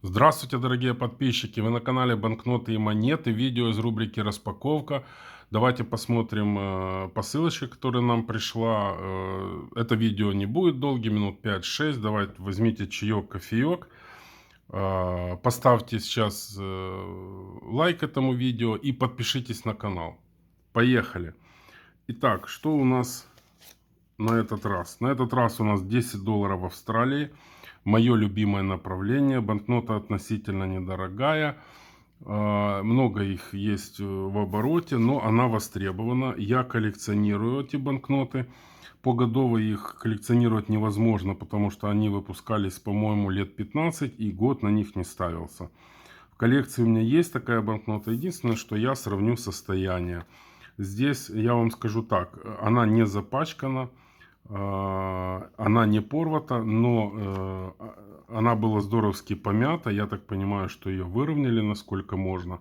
Здравствуйте, дорогие подписчики! Вы на канале Банкноты и монеты. Видео из рубрики «Распаковка». Давайте посмотрим посылочку, которая нам пришла. Это видео не будет долгим, минут 5-6. Давайте возьмите чаек, кофеек. Поставьте сейчас лайк этому видео и подпишитесь на канал. Поехали! Итак, что у нас на этот раз? На этот раз у нас $10 в Австралии. Мое любимое направление. Банкнота относительно недорогая. Много их есть в обороте, но она востребована. Я коллекционирую эти банкноты. Погодово их коллекционировать невозможно, потому что они выпускались, по-моему, лет 15, и год на них не ставился. В коллекции у меня есть такая банкнота. Единственное, что я сравню состояние. Здесь я вам скажу так. Она не запачкана. Она не порвата, но она была здоровски помята. Я так понимаю, что ее выровняли насколько можно.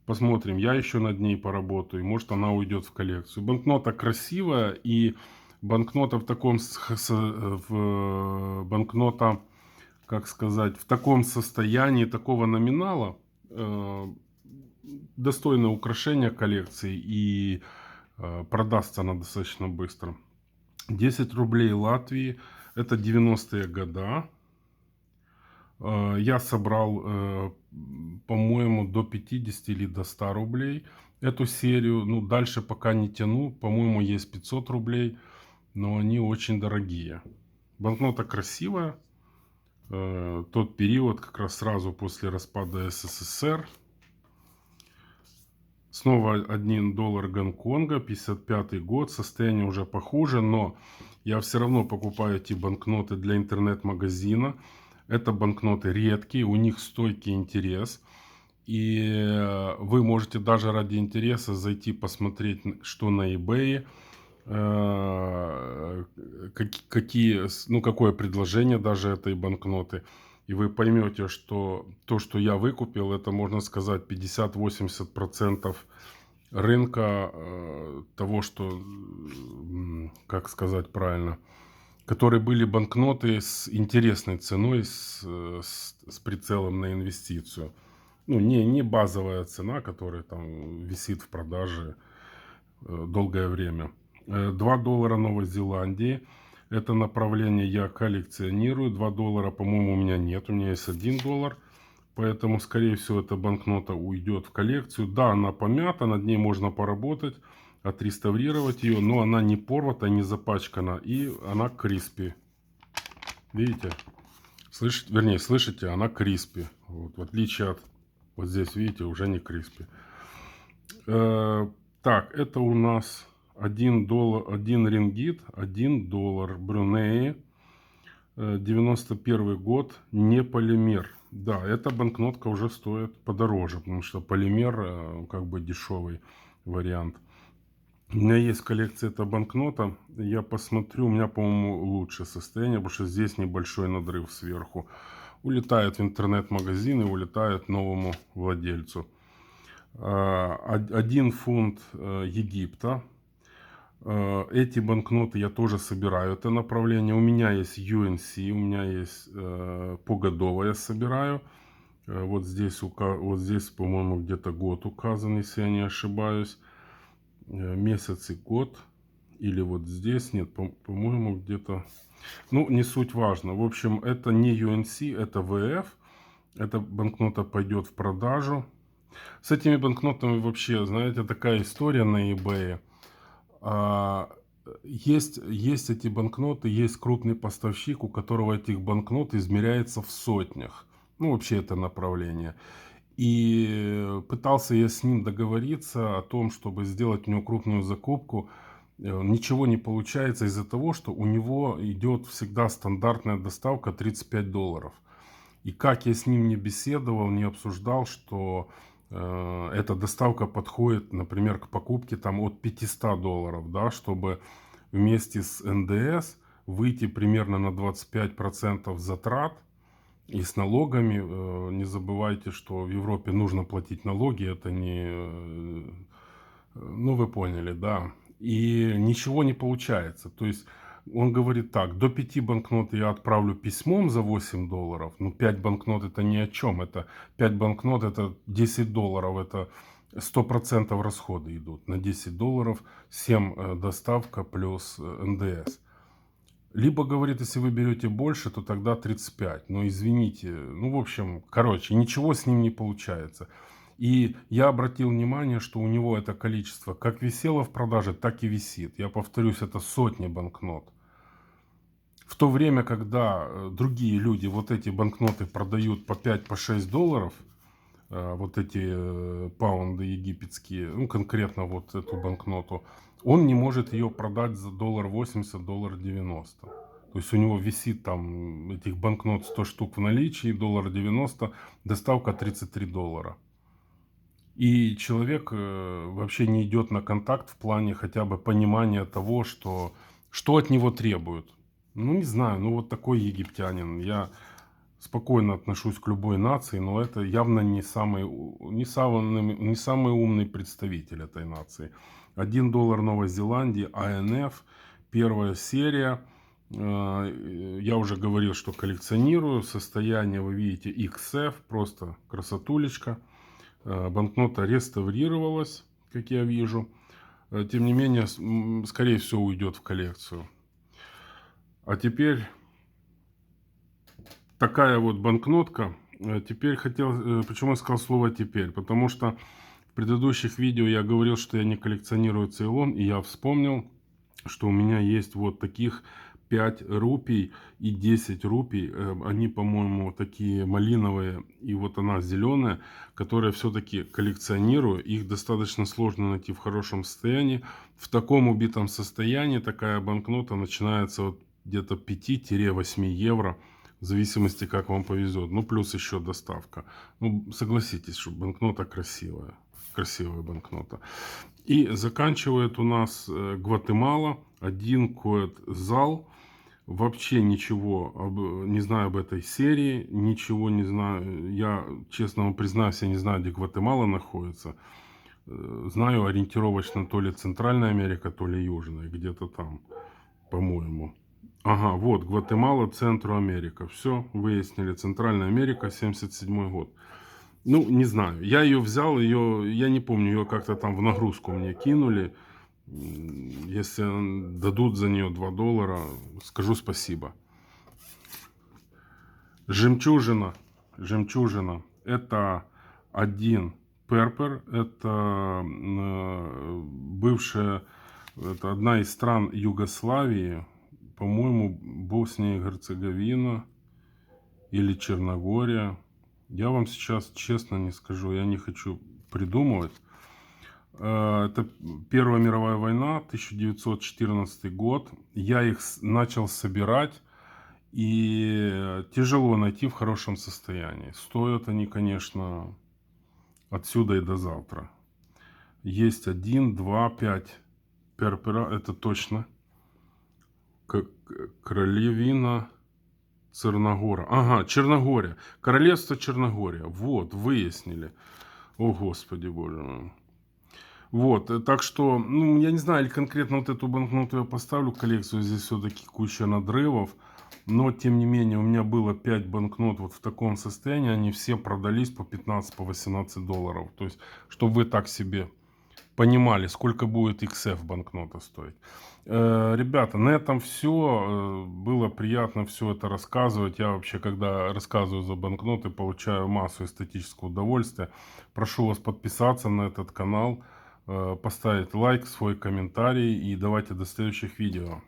Посмотрим, я еще над ней поработаю. Может, она уйдет в коллекцию. Банкнота красивая, и банкнота в таком банкнота, как сказать, в таком состоянии, такого номинала, достойное украшение коллекции, и продастся она достаточно быстро. 10 рублей Латвии, это 90-е года. Я собрал, по-моему, до 50 или до 100 рублей эту серию. Ну, дальше пока не тяну. По-моему, есть 500 рублей, но они очень дорогие. Банкнота красивая. Тот период, как раз сразу после распада СССР. Снова $1 Гонконга, 55 год, состояние уже похуже, но я все равно покупаю эти банкноты для интернет-магазина. Это банкноты редкие, у них стойкий интерес. И вы можете даже ради интереса зайти посмотреть, что на eBay, какое предложение даже этой банкноты. И вы поймете, что то, что я выкупил, это, можно сказать, 50-80% рынка того, что, как сказать правильно, которые были банкноты с интересной ценой, с прицелом на инвестицию. Ну, не базовая цена, которая там висит в продаже долгое время. $2 Новой Зеландии. Это направление я коллекционирую. $2, по-моему, у меня нет. У меня есть $1. Поэтому, скорее всего, эта банкнота уйдет в коллекцию. Да, она помята, над ней можно поработать, отреставрировать ее. Но она не порвата, не запачкана. И она криспи. Видите? Слышите, она криспи. Вот, в отличие от... Вот здесь, видите, уже не криспи. Так, это у нас $1, 1 рингит, $1 Брунеи, 91 год, не полимер. Да, эта банкнотка уже стоит подороже, потому что полимер как бы дешевый вариант. У меня есть коллекция эта банкнота. Я посмотрю, у меня, по-моему, лучшее состояние, потому что здесь небольшой надрыв сверху. Улетает в интернет-магазин и улетает новому владельцу. 1 фунт Египта. Эти банкноты я тоже собираю. Это направление. У меня есть UNC, у меня есть погодово я собираю. Вот здесь, по-моему, где-то год указан, если я не ошибаюсь. Месяц и год. Или вот здесь. Нет, по-моему, где-то... Ну, не суть важно. В общем, это не UNC, это VF. Эта банкнота пойдет в продажу. С этими банкнотами вообще, знаете, такая история на eBay. Есть эти банкноты, есть крупный поставщик, у которого этих банкнот измеряется в сотнях. Ну, вообще это направление. И пытался я с ним договориться о том, чтобы сделать у него крупную закупку. Ничего не получается из-за того, что у него идет всегда стандартная доставка $35. И как я с ним не беседовал, не обсуждал, что эта доставка подходит, например, к покупке там от $500, да, чтобы вместе с НДС выйти примерно на 25% затрат. И с налогами, не забывайте, что в Европе нужно платить налоги, это не... Ну, вы поняли, да. И ничего не получается. То есть Он говорит так: до 5 банкнот я отправлю письмом за 8 долларов. Ну, 5 банкнот это ни о чем. Это 5 банкнот это 10 долларов. Это 100% расходы идут. На 10 долларов 7 доставка плюс НДС. Либо, говорит, если вы берете больше, то тогда 35. Но извините, ну, в общем, короче, ничего с ним не получается. И я обратил внимание, что у него это количество как висело в продаже, так и висит. Я повторюсь, это сотни банкнот. В то время, когда другие люди вот эти банкноты продают по 5, по 6 долларов, вот эти паунды египетские, ну, конкретно вот эту банкноту, он не может ее продать за $1.80, $1.90. То есть у него висит там этих банкнот 100 штук в наличии, $1.90, доставка 33 доллара. И человек вообще не идет на контакт в плане хотя бы понимания того, что от него требуют. Ну, не знаю, ну вот такой египтянин. Я спокойно отношусь к любой нации, но это явно не самый умный представитель этой нации. $1 Новой Зеландии, АНФ, первая серия. Я уже говорил, что коллекционирую. Состояние вы видите XF, просто красотулечка. Банкнота реставрировалась, как я вижу. Тем не менее, скорее всего, уйдет в коллекцию. А теперь такая вот банкнотка. Теперь почему я сказал слово «теперь»? Потому что в предыдущих видео я говорил, что я не коллекционирую Цейлон. И я вспомнил, что у меня есть вот таких 5 рупий и 10 рупий. Они, по-моему, такие малиновые. И вот она зеленая, которые все-таки коллекционирую. Их достаточно сложно найти в хорошем состоянии. В таком убитом состоянии такая банкнота начинается вот где-то 5-8 евро. В зависимости, как вам повезет. Ну, плюс еще доставка. Ну, согласитесь, что банкнота красивая. Красивая банкнота. И заканчивает у нас Гватемала. Один зал. Вообще ничего не знаю об этой серии. Ничего не знаю. Я, честно вам признаюсь, я не знаю, где Гватемала находится. Знаю ориентировочно то ли Центральная Америка, то ли Южная. Где-то там, по-моему. Ага, вот, Гватемала, Центральная Все, выяснили. Центральная Америка, 77 год. Ну, не знаю. Я ее взял, я не помню, ее как-то там в нагрузку мне кинули. Если дадут за нее $2, скажу спасибо. Жемчужина. Жемчужина. Это один перпер. Это бывшая, это одна из стран Югославии. По-моему, Босния и Герцеговина или Черногория. Я вам сейчас честно не скажу, я не хочу придумывать. Это Первая мировая война, 1914 год. Я их начал собирать, и тяжело найти в хорошем состоянии. Стоят они, конечно, отсюда и до завтра. Есть 1, 2, 5 перпера, это точно. Королевина Черногора. Ага, Черногория. Королевство Черногория. Вот, выяснили. О, Господи Боже мой. Вот, так что, ну, я не знаю, или конкретно вот эту банкноту я поставлю в коллекцию. Здесь все-таки куча надрывов. Но, тем не менее, у меня было 5 банкнот вот в таком состоянии. Они все продались по 15, по 18 долларов. То есть, чтобы вы так себе понимали, сколько будет XF банкнота стоить. Ребята, на этом все. Было приятно все это рассказывать. Я вообще, когда рассказываю за банкноты, получаю массу эстетического удовольствия. Прошу вас подписаться на этот канал, поставить лайк, свой комментарий. И давайте до следующих видео.